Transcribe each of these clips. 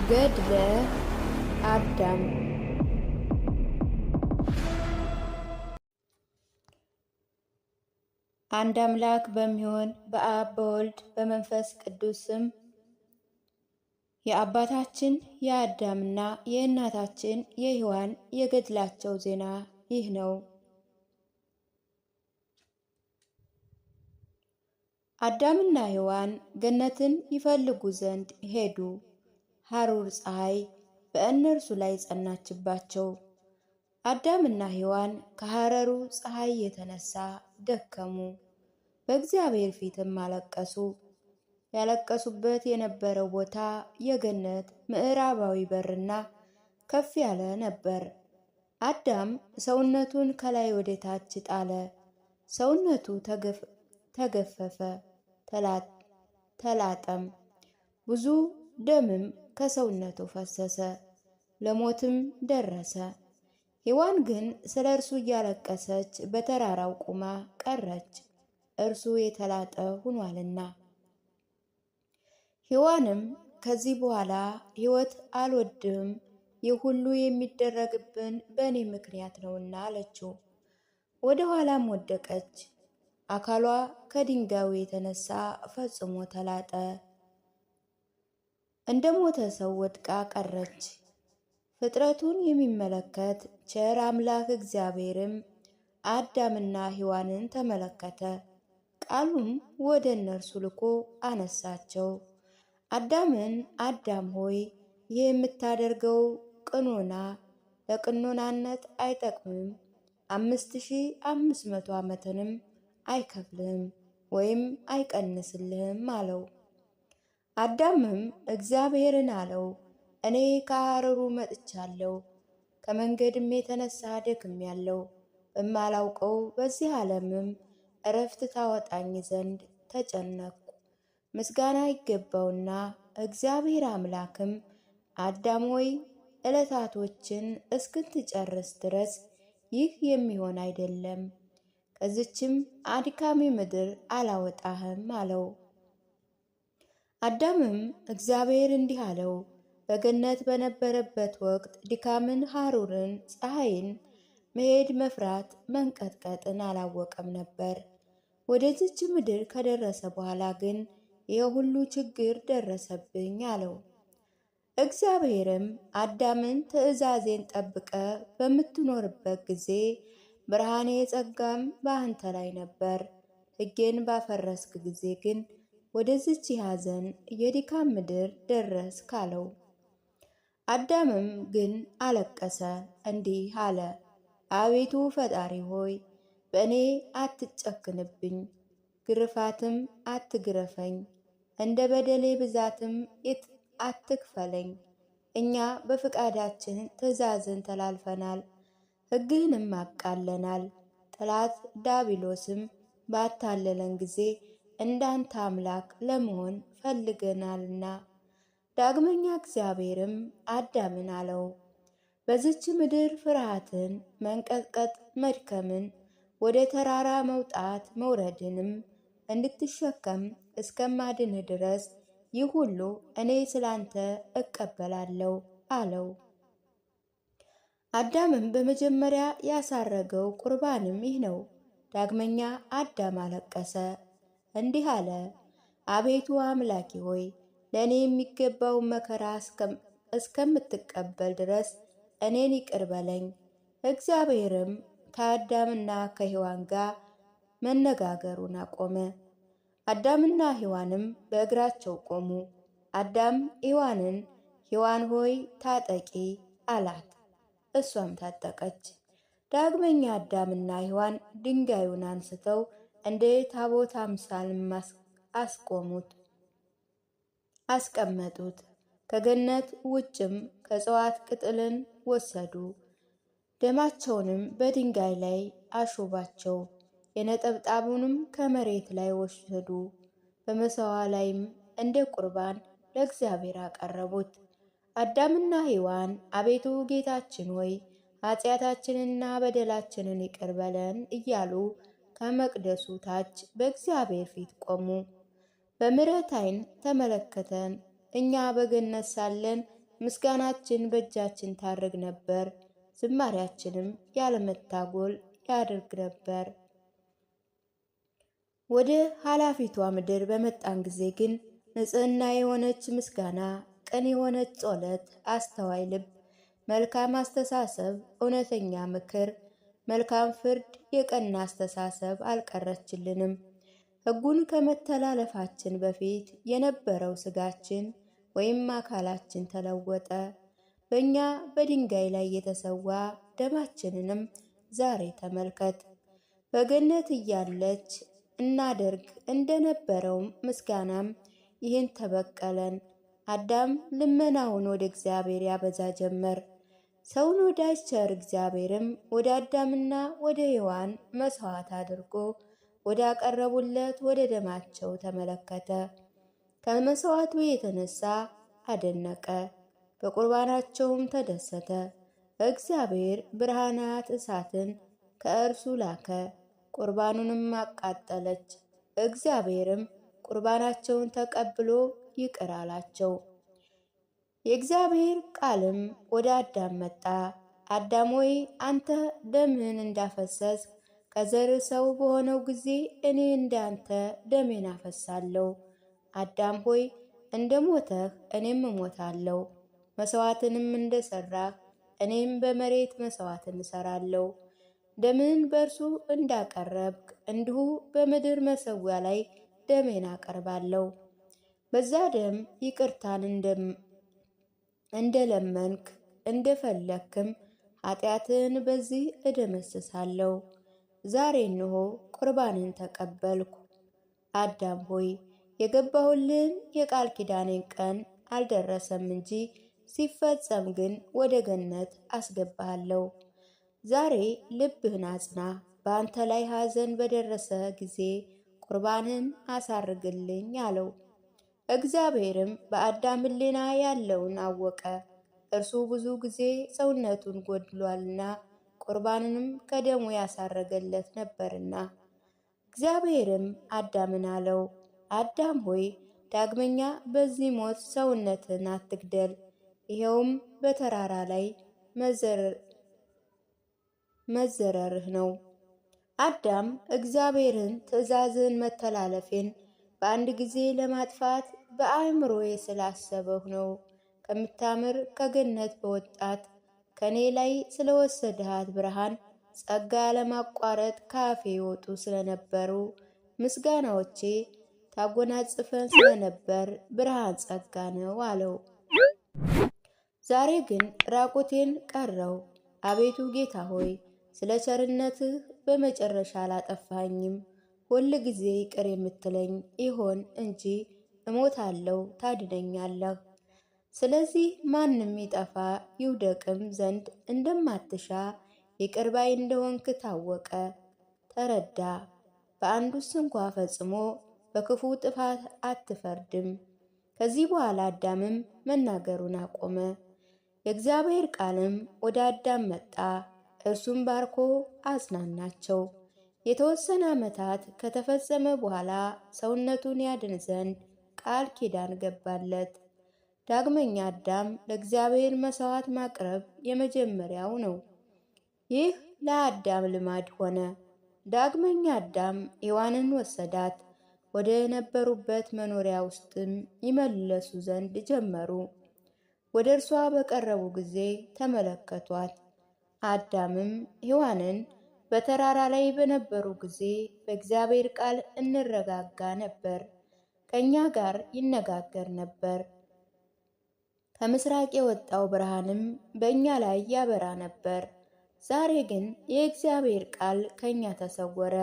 ገድለ አዳም። አንድ አምላክ በሚሆን በአብ በወልድ በመንፈስ ቅዱስ ስም የአባታችን የአዳምና የእናታችን የሔዋን የገድላቸው ዜና ይህ ነው። አዳምና ሔዋን ገነትን ይፈልጉ ዘንድ ሄዱ። ሐሩር ፀሐይ በእነርሱ ላይ ጸናችባቸው። አዳምና ሔዋን ከሐረሩ ፀሐይ የተነሳ ደከሙ፣ በእግዚአብሔር ፊትም አለቀሱ። ያለቀሱበት የነበረው ቦታ የገነት ምዕራባዊ በርና ከፍ ያለ ነበር። አዳም ሰውነቱን ከላይ ወደ ታች ጣለ። ሰውነቱ ተገፈፈ፣ ተላጠም፣ ብዙ ደምም ከሰውነቱ ፈሰሰ፣ ለሞትም ደረሰ። ሔዋን ግን ስለ እርሱ እያለቀሰች በተራራው ቁማ ቀረች፣ እርሱ የተላጠ ሆኗልና። ሔዋንም ከዚህ በኋላ ሕይወት አልወድም፣ ይህ ሁሉ የሚደረግብን በእኔ ምክንያት ነውና አለችው። ወደ ኋላም ወደቀች፣ አካሏ ከድንጋዩ የተነሳ ፈጽሞ ተላጠ፣ እንደ ሞተ ሰው ወድቃ ቀረች። ፍጥረቱን የሚመለከት ቸር አምላክ እግዚአብሔርም አዳምና ሔዋንን ተመለከተ፣ ቃሉም ወደ እነርሱ ልኮ አነሳቸው። አዳምን አዳም ሆይ ይህ የምታደርገው ቅኖና ለቅኖናነት አይጠቅምም፣ 5500 ዓመትንም አይከፍልህም ወይም አይቀንስልህም አለው። አዳምም እግዚአብሔርን አለው፣ እኔ ከሐረሩ መጥቻለሁ፣ ከመንገድም የተነሳ ደክሜያለሁ። በማላውቀው በዚህ ዓለምም እረፍት ታወጣኝ ዘንድ ተጨነቅኩ። ምስጋና ይገባውና እግዚአብሔር አምላክም አዳም ሆይ ዕለታቶችን እስክትጨርስ ድረስ ይህ የሚሆን አይደለም፣ ከዚችም አድካሚ ምድር አላወጣህም አለው። አዳምም እግዚአብሔር እንዲህ አለው፣ በገነት በነበረበት ወቅት ድካምን፣ ሐሩርን፣ ፀሐይን፣ መሄድ፣ መፍራት፣ መንቀጥቀጥን አላወቀም ነበር። ወደዚች ምድር ከደረሰ በኋላ ግን ይህ ሁሉ ችግር ደረሰብኝ አለው። እግዚአብሔርም አዳምን ትእዛዜን ጠብቀ በምትኖርበት ጊዜ ብርሃኔ ጸጋም በአንተ ላይ ነበር፣ ሕጌን ባፈረስክ ጊዜ ግን ወደዚች የሐዘን የድካም ምድር ደረስክ አለው። አዳምም ግን አለቀሰ፣ እንዲህ አለ፣ አቤቱ ፈጣሪ ሆይ በእኔ አትጨክንብኝ፣ ግርፋትም አትግረፈኝ፣ እንደ በደሌ ብዛትም አትክፈለኝ። እኛ በፍቃዳችን ትእዛዝን ተላልፈናል፣ ሕግህንም አቃለናል። ጠላት ዲያብሎስም ባታለለን ጊዜ እንዳንተ አምላክ ለመሆን ፈልገናልና። ዳግመኛ እግዚአብሔርም አዳምን አለው፣ በዚች ምድር ፍርሃትን፣ መንቀጥቀጥ፣ መድከምን፣ ወደ ተራራ መውጣት መውረድንም እንድትሸከም እስከማድንህ ድረስ ይህ ሁሉ እኔ ስላንተ እቀበላለሁ አለው። አዳምም በመጀመሪያ ያሳረገው ቁርባንም ይህ ነው። ዳግመኛ አዳም አለቀሰ፣ እንዲህ አለ፣ አቤቱ አምላኬ ሆይ ለእኔ የሚገባውን መከራ እስከምትቀበል ድረስ እኔን ይቅር በለኝ። እግዚአብሔርም ከአዳምና ከሔዋን ጋር መነጋገሩን አቆመ። አዳምና ሔዋንም በእግራቸው ቆሙ። አዳም ሔዋንን ሔዋን ሆይ ታጠቂ አላት፣ እሷም ታጠቀች። ዳግመኛ አዳምና ሔዋን ድንጋዩን አንስተው እንደ ታቦት አምሳል አስቀመጡት። ከገነት ውጭም ከእጽዋት ቅጠልን ወሰዱ፣ ደማቸውንም በድንጋይ ላይ አሾባቸው፣ የነጠብጣቡንም ከመሬት ላይ ወሰዱ። በመሠዊያው ላይም እንደ ቁርባን ለእግዚአብሔር አቀረቡት። አዳምና ሔዋን አቤቱ ጌታችን ሆይ ኃጢአታችንንና በደላችንን ይቅር በለን እያሉ ከመቅደሱ ታች በእግዚአብሔር ፊት ቆሙ። በምሕረት ዓይን ተመለከተን፣ እኛ በገነት ሳለን ምስጋናችን በእጃችን ታርግ ነበር፣ ዝማሪያችንም ያለመታጎል ያደርግ ነበር። ወደ ኃላፊቷ ምድር በመጣን ጊዜ ግን ንጽሕና የሆነች ምስጋና፣ ቅን የሆነች ጸሎት፣ አስተዋይ ልብ፣ መልካም አስተሳሰብ፣ እውነተኛ ምክር፣ መልካም ፍርድ፣ የቀና አስተሳሰብ አልቀረችልንም። ሕጉን ከመተላለፋችን በፊት የነበረው ሥጋችን ወይም አካላችን ተለወጠ። በእኛ በድንጋይ ላይ የተሰዋ ደማችንንም ዛሬ ተመልከት። በገነት እያለች እናደርግ እንደነበረው ምስጋናም ይህን ተበቀለን። አዳም ልመናውን ወደ እግዚአብሔር ያበዛ ጀመር። ሰውን ወዳጅ ቸር እግዚአብሔርም ወደ አዳምና ወደ ሔዋን መሥዋዕት አድርጎ ወደ አቀረቡለት ወደ ደማቸው ተመለከተ። ከመሥዋዕቱ የተነሳ አደነቀ፣ በቁርባናቸውም ተደሰተ። እግዚአብሔር ብርሃናት እሳትን ከእርሱ ላከ፣ ቁርባኑንም አቃጠለች። እግዚአብሔርም ቁርባናቸውን ተቀብሎ ይቅር አላቸው። የእግዚአብሔር ቃልም ወደ አዳም መጣ። አዳም ሆይ አንተ ደምህን እንዳፈሰስ ከዘር ሰው በሆነው ጊዜ እኔ እንዳንተ ደሜን አፈሳለሁ። አዳም ሆይ እንደ ሞተህ እኔም እሞታለሁ፣ መሥዋዕትንም እንደሰራህ እኔም በመሬት መሥዋዕትን እሰራለሁ። ደምን በእርሱ እንዳቀረብክ እንዲሁ በምድር መሠዊያ ላይ ደሜን አቀርባለሁ። በዛ ደም ይቅርታን እንደለመንክ እንደፈለክም ኃጢአትን በዚህ እደመስሳለሁ። ዛሬ እንሆ ቁርባንን ተቀበልኩ። አዳም ሆይ የገባሁልን የቃል ኪዳኔን ቀን አልደረሰም እንጂ ሲፈጸም ግን ወደ ገነት አስገባሃለሁ። ዛሬ ልብህን አጽና። በአንተ ላይ ሐዘን በደረሰ ጊዜ ቁርባንን አሳርግልኝ አለው። እግዚአብሔርም በአዳም ሕሊና ያለውን አወቀ። እርሱ ብዙ ጊዜ ሰውነቱን ጎድሏልና ቁርባንንም ከደሙ ያሳረገለት ነበርና። እግዚአብሔርም አዳምን አለው፣ አዳም ሆይ ዳግመኛ በዚህ ሞት ሰውነትን አትግደል፣ ይኸውም በተራራ ላይ መዘረርህ ነው። አዳም እግዚአብሔርን ትእዛዝን መተላለፌን በአንድ ጊዜ ለማጥፋት በአእምሮዬ ስላሰበሁ ነው። ከምታምር ከገነት በወጣት ከእኔ ላይ ስለወሰድሃት ብርሃን ጸጋ ያለማቋረጥ ከአፌ ይወጡ ስለነበሩ ምስጋናዎቼ ታጎናጽፈን ስለነበር ብርሃን ጸጋ ነው አለው። ዛሬ ግን ራቁቴን ቀረው። አቤቱ ጌታ ሆይ ስለ ቸርነትህ በመጨረሻ አላጠፋኝም። ሁል ጊዜ ይቅር የምትለኝ ይሆን እንጂ እሞታለሁ፣ ታድነኛለህ። ስለዚህ ማንም ይጠፋ ይውደቅም ዘንድ እንደማትሻ ይቅር ባይ እንደሆንክ ታወቀ፣ ተረዳ። በአንዱስ እንኳ ፈጽሞ በክፉ ጥፋት አትፈርድም። ከዚህ በኋላ አዳምም መናገሩን አቆመ። የእግዚአብሔር ቃልም ወደ አዳም መጣ፣ እርሱም ባርኮ አጽናናቸው። የተወሰነ ዓመታት ከተፈጸመ በኋላ ሰውነቱን ያድን ዘንድ ቃል ኪዳን ገባለት። ዳግመኛ አዳም ለእግዚአብሔር መሥዋዕት ማቅረብ የመጀመሪያው ነው። ይህ ለአዳም ልማድ ሆነ። ዳግመኛ አዳም ሔዋንን ወሰዳት፣ ወደ ነበሩበት መኖሪያ ውስጥም ይመለሱ ዘንድ ጀመሩ። ወደ እርሷ በቀረቡ ጊዜ ተመለከቷት። አዳምም ሔዋንን በተራራ ላይ በነበሩ ጊዜ በእግዚአብሔር ቃል እንረጋጋ ነበር፣ ከእኛ ጋር ይነጋገር ነበር። ከምስራቅ የወጣው ብርሃንም በእኛ ላይ ያበራ ነበር። ዛሬ ግን የእግዚአብሔር ቃል ከእኛ ተሰወረ፣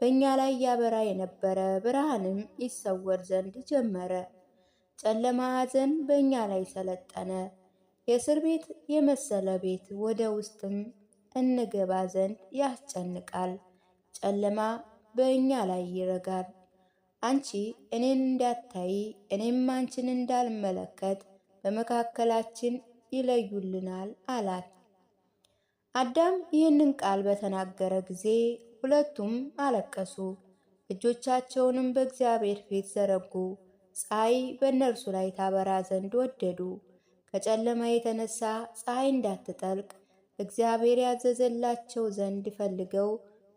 በእኛ ላይ ያበራ የነበረ ብርሃንም ይሰወር ዘንድ ጀመረ። ጨለማ ሐዘን በእኛ ላይ ሰለጠነ። የእስር ቤት የመሰለ ቤት ወደ ውስጥም እንገባ ዘንድ ያስጨንቃል። ጨለማ በእኛ ላይ ይረጋል። አንቺ እኔን እንዳታይ እኔም አንቺን እንዳልመለከት በመካከላችን ይለዩልናል አላት። አዳም ይህንን ቃል በተናገረ ጊዜ ሁለቱም አለቀሱ፣ እጆቻቸውንም በእግዚአብሔር ፊት ዘረጉ። ፀሐይ በእነርሱ ላይ ታበራ ዘንድ ወደዱ። ከጨለማ የተነሳ ፀሐይ እንዳትጠልቅ እግዚአብሔር ያዘዘላቸው ዘንድ ፈልገው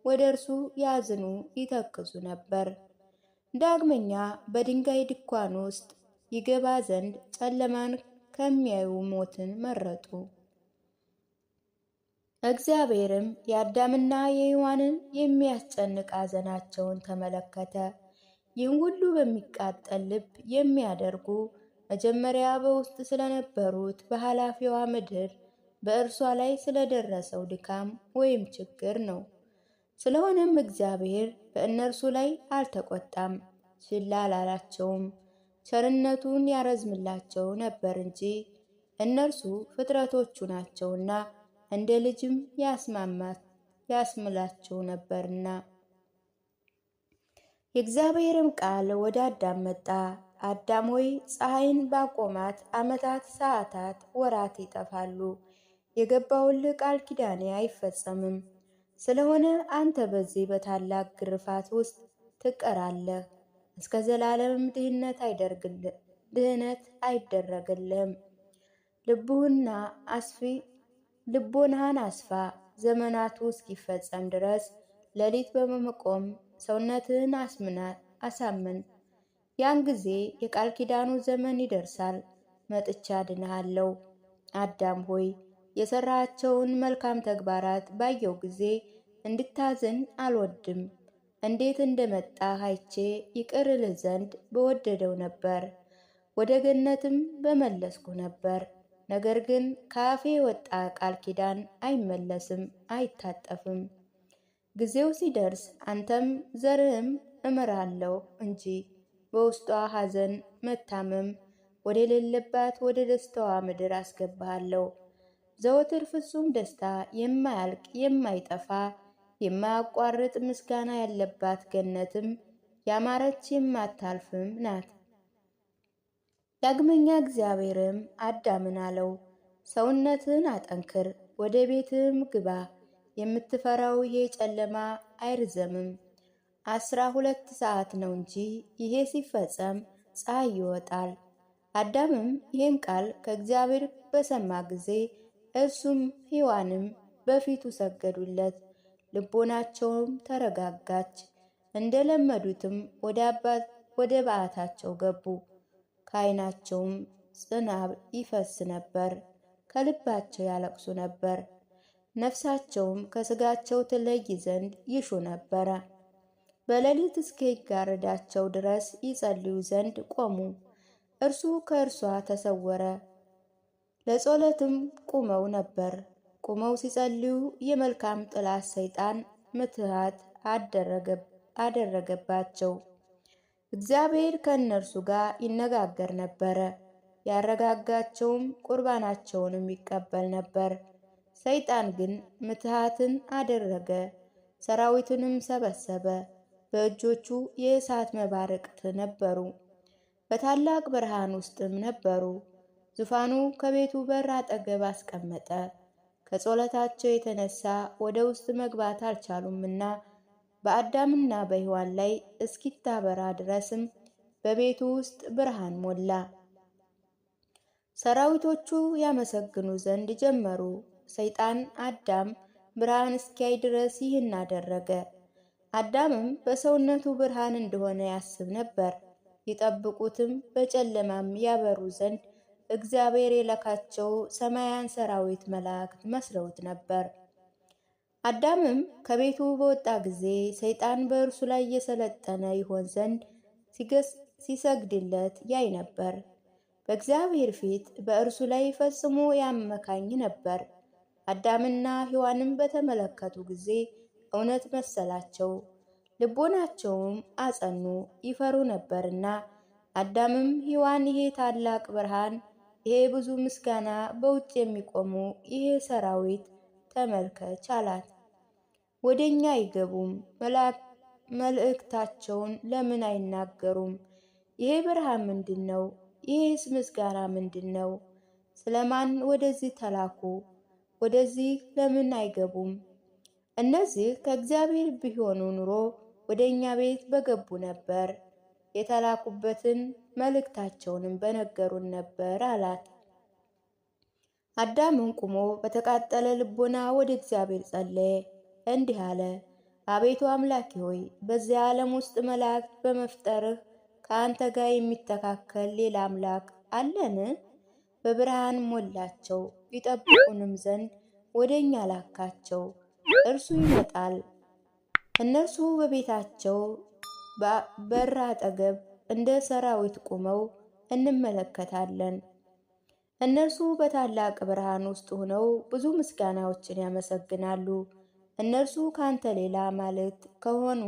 ወደ እርሱ ያዝኑ ይተክዙ ነበር። ዳግመኛ በድንጋይ ድንኳን ውስጥ ይገባ ዘንድ ጨለማን ከሚያዩ ሞትን መረጡ። እግዚአብሔርም የአዳምና የሔዋንን የሚያስጨንቅ ሐዘናቸውን ተመለከተ። ይህን ሁሉ በሚቃጠል ልብ የሚያደርጉ መጀመሪያ በውስጥ ስለነበሩት በኃላፊዋ ምድር በእርሷ ላይ ስለደረሰው ድካም ወይም ችግር ነው። ስለሆነም እግዚአብሔር በእነርሱ ላይ አልተቆጣም፣ ችላ አላላቸውም። ቸርነቱን ያረዝምላቸው ነበር እንጂ እነርሱ ፍጥረቶቹ ናቸውና እንደ ልጅም ያስምላቸው ነበርና። የእግዚአብሔርም ቃል ወደ አዳም መጣ። አዳም ሆይ ፀሐይን ባቆማት ዓመታት፣ ሰዓታት፣ ወራት ይጠፋሉ፣ የገባሁልህ ቃል ኪዳኔ አይፈጸምም። ስለሆነ አንተ በዚህ በታላቅ ግርፋት ውስጥ ትቀራለህ፣ እስከ ዘላለምም ድህነት አይደረግልህም። ልቦናህን አስፋ፣ ዘመናቱ እስኪፈጸም ድረስ ሌሊት በመቆም ሰውነትህን አሳምን። ያን ጊዜ የቃል ኪዳኑ ዘመን ይደርሳል፣ መጥቻ አድንሃለሁ። አዳም ሆይ የሰራቸውን መልካም ተግባራት ባየው ጊዜ እንድታዝን አልወድም። እንዴት እንደመጣህ አይቼ ይቅር እልህ ዘንድ በወደደው ነበር፣ ወደ ገነትም በመለስኩ ነበር። ነገር ግን ከአፌ የወጣ ቃል ኪዳን አይመለስም፣ አይታጠፍም። ጊዜው ሲደርስ አንተም ዘርህም እምራለሁ እንጂ በውስጧ ሐዘን መታመም ወደሌለባት ወደ ደስታዋ ምድር አስገባሃለሁ። ዘወትር ፍጹም ደስታ፣ የማያልቅ የማይጠፋ የማያቋርጥ ምስጋና ያለባት ገነትም ያማረች የማታልፍም ናት። ዳግመኛ እግዚአብሔርም አዳምን አለው፣ ሰውነትን አጠንክር፣ ወደ ቤትም ግባ። የምትፈራው ይሄ ጨለማ አይርዘምም፣ 12 ሰዓት ነው እንጂ። ይሄ ሲፈጸም ፀሐይ ይወጣል። አዳምም ይህን ቃል ከእግዚአብሔር በሰማ ጊዜ እርሱም ሔዋንም በፊቱ ሰገዱለት። ልቦናቸውም ተረጋጋች። እንደለመዱትም ወደ በዓታቸው ገቡ። ከዓይናቸውም ዝናብ ይፈስ ነበር፣ ከልባቸው ያለቅሱ ነበር። ነፍሳቸውም ከሥጋቸው ትለይ ዘንድ ይሹ ነበረ። በሌሊት እስኪጋረዳቸው ድረስ ይጸልዩ ዘንድ ቆሙ። እርሱ ከእርሷ ተሰወረ። ለጸሎትም ቁመው ነበር። ቁመው ሲጸልዩ የመልካም ጥላት ሰይጣን ምትሃት አደረገባቸው። እግዚአብሔር ከእነርሱ ጋር ይነጋገር ነበረ፣ ያረጋጋቸውም ቁርባናቸውንም ይቀበል ነበር። ሰይጣን ግን ምትሃትን አደረገ፣ ሰራዊቱንም ሰበሰበ። በእጆቹ የእሳት መባረቅት ነበሩ፣ በታላቅ ብርሃን ውስጥም ነበሩ። ዙፋኑ ከቤቱ በር አጠገብ አስቀመጠ። ከጸሎታቸው የተነሳ ወደ ውስጥ መግባት አልቻሉምና በአዳምና በሔዋን ላይ እስኪታበራ ድረስም በቤቱ ውስጥ ብርሃን ሞላ። ሰራዊቶቹ ያመሰግኑ ዘንድ ጀመሩ። ሰይጣን አዳም ብርሃን እስኪያይ ድረስ ይህን አደረገ። አዳምም በሰውነቱ ብርሃን እንደሆነ ያስብ ነበር። ይጠብቁትም በጨለማም ያበሩ ዘንድ እግዚአብሔር የላካቸው ሰማያን ሰራዊት መላእክት መስለውት ነበር። አዳምም ከቤቱ በወጣ ጊዜ ሰይጣን በእርሱ ላይ የሰለጠነ ይሆን ዘንድ ሲሰግድለት ያይ ነበር። በእግዚአብሔር ፊት በእርሱ ላይ ፈጽሞ ያመካኝ ነበር። አዳምና ሔዋንም በተመለከቱ ጊዜ እውነት መሰላቸው፣ ልቦናቸውም አጸኑ፣ ይፈሩ ነበርና። አዳምም ሔዋን ይሄ ታላቅ ብርሃን፣ ይሄ ብዙ ምስጋና በውጭ የሚቆሙ ይሄ ሰራዊት ተመልከች አላት። ወደኛ አይገቡም፣ መልእክታቸውን ለምን አይናገሩም? ይሄ ብርሃን ምንድን ነው? ይሄስ ምስጋና ምንድን ነው? ስለማን ወደዚህ ተላኩ? ወደዚህ ለምን አይገቡም? እነዚህ ከእግዚአብሔር ቢሆኑ ኑሮ ወደ እኛ ቤት በገቡ ነበር፣ የተላኩበትን መልእክታቸውንም በነገሩን ነበር አላት። አዳምም ቁሞ በተቃጠለ ልቦና ወደ እግዚአብሔር ጸለየ፣ እንዲህ አለ። አቤቱ አምላኬ ሆይ በዚያ ዓለም ውስጥ መላእክት በመፍጠርህ ከአንተ ጋር የሚተካከል ሌላ አምላክ አለን? በብርሃን ሞላቸው፣ ይጠብቁንም ዘንድ ወደ እኛ ላካቸው። እርሱ ይመጣል። እነርሱ በቤታቸው በር አጠገብ እንደ ሰራዊት ቆመው እንመለከታለን። እነርሱ በታላቅ ብርሃን ውስጥ ሆነው ብዙ ምስጋናዎችን ያመሰግናሉ። እነርሱ ካንተ ሌላ አማልክት ከሆኑ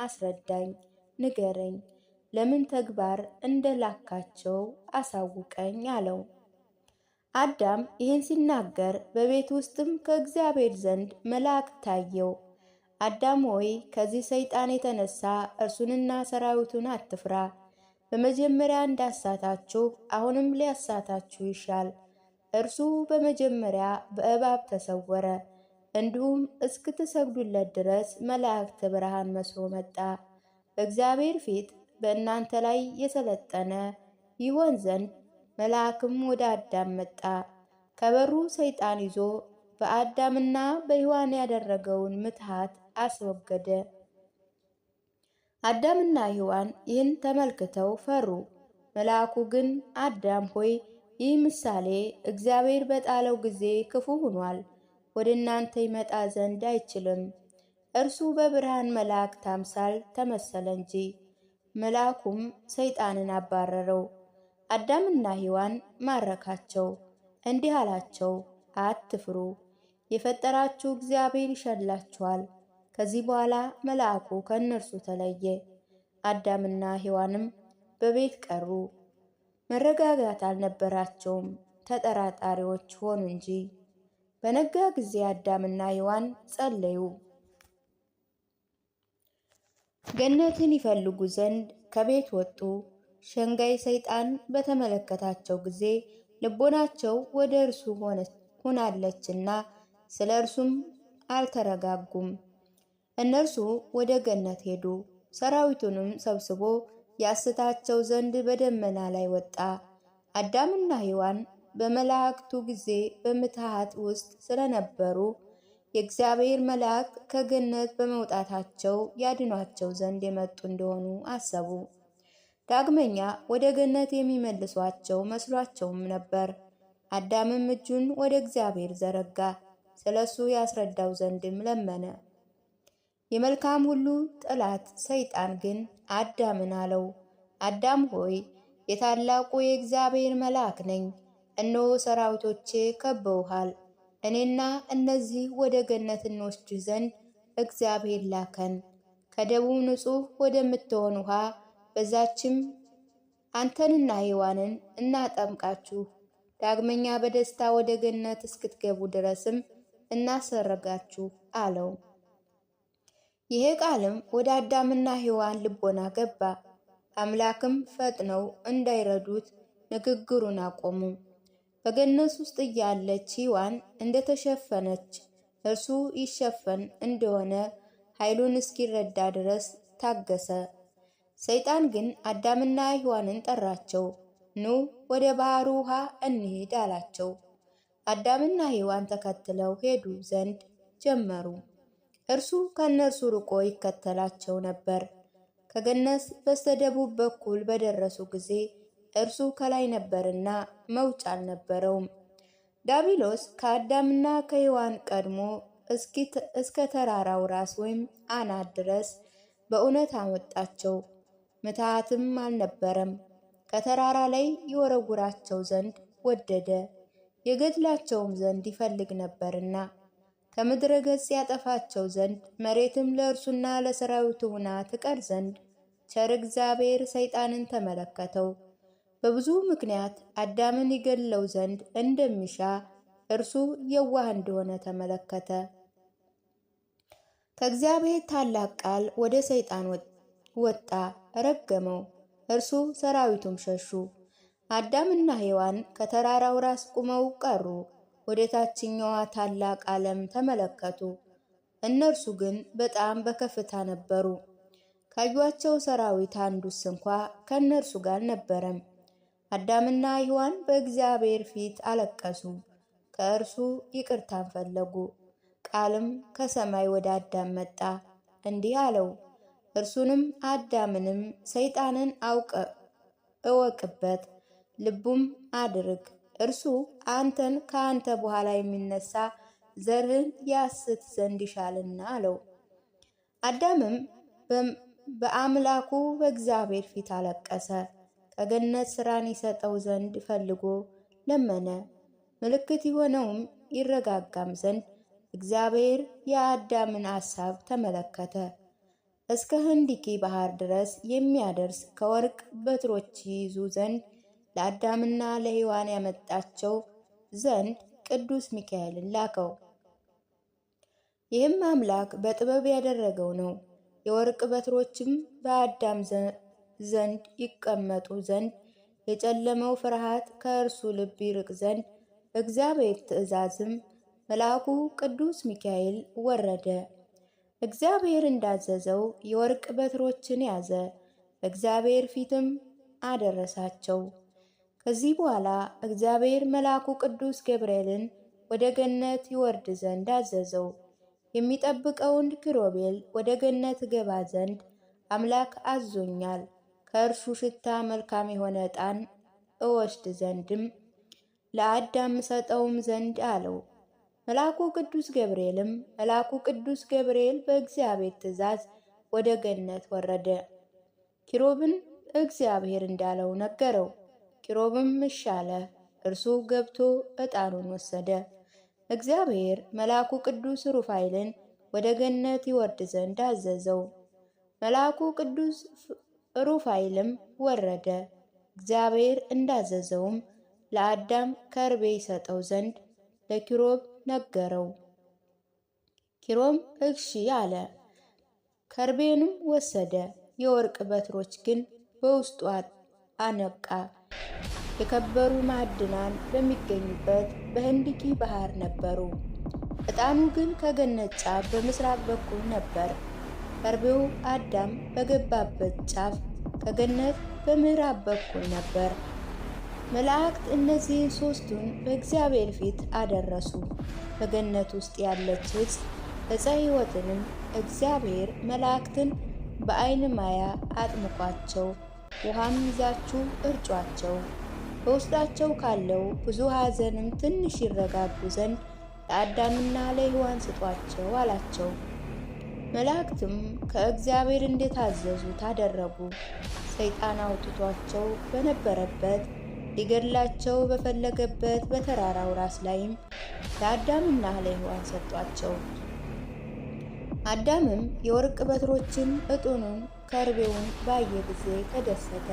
አስረዳኝ፣ ንገረኝ፣ ለምን ተግባር እንደላካቸው አሳውቀኝ አለው። አዳም ይህን ሲናገር በቤት ውስጥም ከእግዚአብሔር ዘንድ መልአክ ታየው። አዳም ሆይ ከዚህ ሰይጣን የተነሳ እርሱንና ሰራዊቱን አትፍራ። በመጀመሪያ እንዳሳታችሁ አሁንም ሊያሳታችሁ ይሻል። እርሱ በመጀመሪያ በእባብ ተሰወረ፣ እንዲሁም እስክትሰግዱለት ድረስ መላእክት ብርሃን መስሎ መጣ። በእግዚአብሔር ፊት በእናንተ ላይ የሰለጠነ ይሆን ዘንድ መልአክም ወደ አዳም መጣ። ከበሩ ሰይጣን ይዞ በአዳምና በሔዋን ያደረገውን ምትሃት አስወገደ። አዳምና ሔዋን ይህን ተመልክተው ፈሩ። መልአኩ ግን አዳም ሆይ ይህ ምሳሌ እግዚአብሔር በጣለው ጊዜ ክፉ ሆኗል፣ ወደ እናንተ ይመጣ ዘንድ አይችልም። እርሱ በብርሃን መላእክት አምሳል ተመሰለ እንጂ። መልአኩም ሰይጣንን አባረረው፣ አዳምና ሔዋን ማረካቸው። እንዲህ አላቸው፣ አትፍሩ፣ የፈጠራችሁ እግዚአብሔር ይሸላችኋል። ከዚህ በኋላ መልአኩ ከእነርሱ ተለየ። አዳምና ሔዋንም በቤት ቀሩ። መረጋጋት አልነበራቸውም፣ ተጠራጣሪዎች ሆኑ እንጂ። በነጋ ጊዜ አዳምና ሔዋን ጸለዩ። ገነትን ይፈልጉ ዘንድ ከቤት ወጡ። ሸንጋይ ሰይጣን በተመለከታቸው ጊዜ ልቦናቸው ወደ እርሱ ሆናለችና ስለ እርሱም አልተረጋጉም። እነርሱ ወደ ገነት ሄዱ። ሰራዊቱንም ሰብስቦ ያስታቸው ዘንድ በደመና ላይ ወጣ። አዳምና ሔዋን በመላእክቱ ጊዜ በምትሃት ውስጥ ስለነበሩ የእግዚአብሔር መልአክ ከገነት በመውጣታቸው ያድኗቸው ዘንድ የመጡ እንደሆኑ አሰቡ። ዳግመኛ ወደ ገነት የሚመልሷቸው መስሏቸውም ነበር። አዳምም እጁን ወደ እግዚአብሔር ዘረጋ፣ ስለሱ ያስረዳው ዘንድም ለመነ። የመልካም ሁሉ ጠላት ሰይጣን ግን አዳምን አለው፣ አዳም ሆይ የታላቁ የእግዚአብሔር መልአክ ነኝ። እነሆ ሰራዊቶቼ ከበውሃል። እኔና እነዚህ ወደ ገነት እንወስድህ ዘንድ እግዚአብሔር ላከን። ከደቡብ ንጹሕ ወደምትሆን ውሃ በዛችም አንተንና ሔዋንን እናጠምቃችሁ፣ ዳግመኛ በደስታ ወደ ገነት እስክትገቡ ድረስም እናሰርጋችሁ አለው። ይሄ ቃልም ወደ አዳምና ሔዋን ልቦና ገባ። አምላክም ፈጥነው እንዳይረዱት ንግግሩን አቆሙ። በገነት ውስጥ እያለች ሔዋን እንደተሸፈነች እርሱ ይሸፈን እንደሆነ ኃይሉን እስኪረዳ ድረስ ታገሰ። ሰይጣን ግን አዳምና ሔዋንን ጠራቸው። ኑ ወደ ባህሩ ውሃ እንሂድ አላቸው። አዳምና ሔዋን ተከትለው ሄዱ ዘንድ ጀመሩ። እርሱ ከእነርሱ ርቆ ይከተላቸው ነበር። ከገነት በስተደቡብ በኩል በደረሱ ጊዜ እርሱ ከላይ ነበርና መውጫ አልነበረውም። ዲያብሎስ ከአዳምና ከሔዋን ቀድሞ እስከ ተራራው ራስ ወይም አናት ድረስ በእውነት አወጣቸው። ምትሃትም አልነበረም። ከተራራ ላይ ይወረውራቸው ዘንድ ወደደ፣ የገድላቸውም ዘንድ ይፈልግ ነበርና። ከምድረ ገጽ ያጠፋቸው ዘንድ መሬትም ለእርሱና ለሰራዊቱ ሆና ትቀር ዘንድ ቸር እግዚአብሔር ሰይጣንን ተመለከተው። በብዙ ምክንያት አዳምን ይገድለው ዘንድ እንደሚሻ እርሱ የዋህ እንደሆነ ተመለከተ። ከእግዚአብሔር ታላቅ ቃል ወደ ሰይጣን ወጣ፣ ረገመው። እርሱ ሰራዊቱም ሸሹ። አዳምና ሔዋን ከተራራው ራስ ቆመው ቀሩ። ወደ ታችኛዋ ታላቅ ዓለም ተመለከቱ። እነርሱ ግን በጣም በከፍታ ነበሩ። ካዩአቸው ሰራዊት አንዱስ እንኳ ከእነርሱ ጋር አልነበረም። አዳምና ሔዋን በእግዚአብሔር ፊት አለቀሱ። ከእርሱ ይቅርታን ፈለጉ። ቃልም ከሰማይ ወደ አዳም መጣ፣ እንዲህ አለው። እርሱንም አዳምንም ሰይጣንን እወቅበት፣ ልቡም አድርግ። እርሱ አንተን ከአንተ በኋላ የሚነሳ ዘርህን ያስት ዘንድ ይሻልና አለው። አዳምም በአምላኩ በእግዚአብሔር ፊት አለቀሰ። ከገነት ሥራን ይሰጠው ዘንድ ፈልጎ ለመነ። ምልክት የሆነውም ይረጋጋም ዘንድ እግዚአብሔር የአዳምን ሐሳብ ተመለከተ። እስከ ህንዲኪ ባህር ድረስ የሚያደርስ ከወርቅ በትሮች ይይዙ ዘንድ ለአዳምና ለሔዋን ያመጣቸው ዘንድ ቅዱስ ሚካኤልን ላከው። ይህም አምላክ በጥበብ ያደረገው ነው። የወርቅ በትሮችም በአዳም ዘንድ ይቀመጡ ዘንድ የጨለመው ፍርሃት ከእርሱ ልብ ይርቅ ዘንድ እግዚአብሔር ትእዛዝም መልአኩ ቅዱስ ሚካኤል ወረደ። እግዚአብሔር እንዳዘዘው የወርቅ በትሮችን ያዘ፣ በእግዚአብሔር ፊትም አደረሳቸው። ከዚህ በኋላ እግዚአብሔር መልአኩ ቅዱስ ገብርኤልን ወደ ገነት ይወርድ ዘንድ አዘዘው። የሚጠብቀውን ኪሩቤል ወደ ገነት ገባ ዘንድ አምላክ አዞኛል፣ ከእርሱ ሽታ መልካም የሆነ ዕጣን እወስድ ዘንድም ለአዳም ሰጠውም ዘንድ አለው። መልአኩ ቅዱስ ገብርኤል በእግዚአብሔር ትእዛዝ ወደ ገነት ወረደ። ኪሩብን እግዚአብሔር እንዳለው ነገረው። ኪሩብም እሺ አለ። እርሱ ገብቶ ዕጣኑን ወሰደ። እግዚአብሔር መልአኩ ቅዱስ ሩፋኤልን ወደ ገነት ይወርድ ዘንድ አዘዘው። መልአኩ ቅዱስ ሩፋኤልም ወረደ። እግዚአብሔር እንዳዘዘውም ለአዳም ከርቤ ይሰጠው ዘንድ ለኪሩብ ነገረው። ኪሩብም እሺ አለ። ከርቤንም ወሰደ። የወርቅ በትሮች ግን በውስጡ አነቃ። የከበሩ ማዕድናን በሚገኙበት በህንዲኪ ባህር ነበሩ። ዕጣኑ ግን ከገነት ጫፍ በምስራቅ በኩል ነበር። ከርቤው አዳም በገባበት ጫፍ ከገነት በምዕራብ በኩል ነበር። መላእክት እነዚህን ሦስቱን በእግዚአብሔር ፊት አደረሱ። በገነት ውስጥ ያለች ዕፀ ሕይወትንም እግዚአብሔር መላእክትን በዓይነ ማያ አጥምቋቸው፣ ውሃም ይዛችሁ እርጯቸው፣ በውስጣቸው ካለው ብዙ ሐዘንም ትንሽ ይረጋጉ ዘንድ ለአዳምና ለሔዋን ስጧቸው አላቸው። መላእክትም ከእግዚአብሔር እንደታዘዙት አደረጉ። ሰይጣን አውጥቷቸው በነበረበት ሊገድላቸው በፈለገበት በተራራው ራስ ላይም ለአዳምና ለሔዋን ሰጧቸው። አዳምም የወርቅ በትሮችን፣ ዕጣኑን፣ ከርቤውን ባየ ጊዜ ተደሰተ፣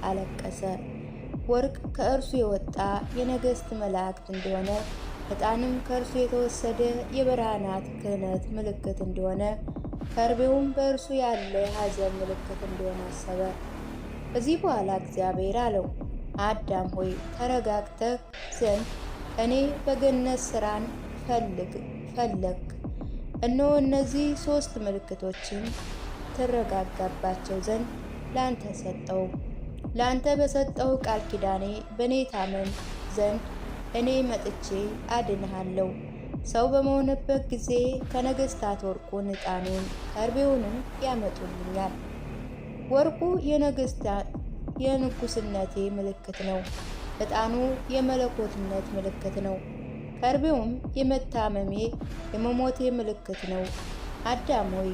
አለቀሰ። ወርቅ ከእርሱ የወጣ የነገሥት መላእክት እንደሆነ፣ ዕጣንም ከእርሱ የተወሰደ የብርሃናት ክህነት ምልክት እንደሆነ፣ ከርቤውም በእርሱ ያለ ሐዘን ምልክት እንደሆነ አሰበ። ከዚህ በኋላ እግዚአብሔር አለው፣ አዳም ሆይ ተረጋግተህ ዘንድ እኔ በገነት ሥራን ፈለግ። እነሆ እነዚህ 3 ምልክቶችን ትረጋጋባቸው ዘንድ ላንተ ሰጠው። ላንተ በሰጠው ቃል ኪዳኔ በእኔ ታመን ዘንድ እኔ መጥቼ አድንሃለሁ። ሰው በመሆንበት ጊዜ ከነገሥታት ወርቁን፣ ዕጣኑን፣ ከርቤውንም ያመጡልኛል። ወርቁ የንጉሥነቴ ምልክት ነው። ዕጣኑ የመለኮትነት ምልክት ነው። ከርቤውም የመታመሜ የመሞቴ ምልክት ነው። አዳም ሆይ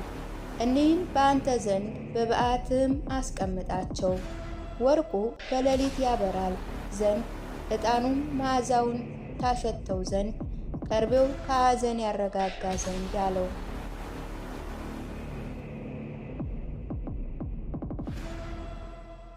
እኒህን በአንተ ዘንድ በበዓትህም አስቀምጣቸው። ወርቁ በሌሊት ያበራል ዘንድ፣ ዕጣኑም መዓዛውን ታሸተው ዘንድ፣ ከርቤው ከሐዘን ያረጋጋ ዘንድ አለው።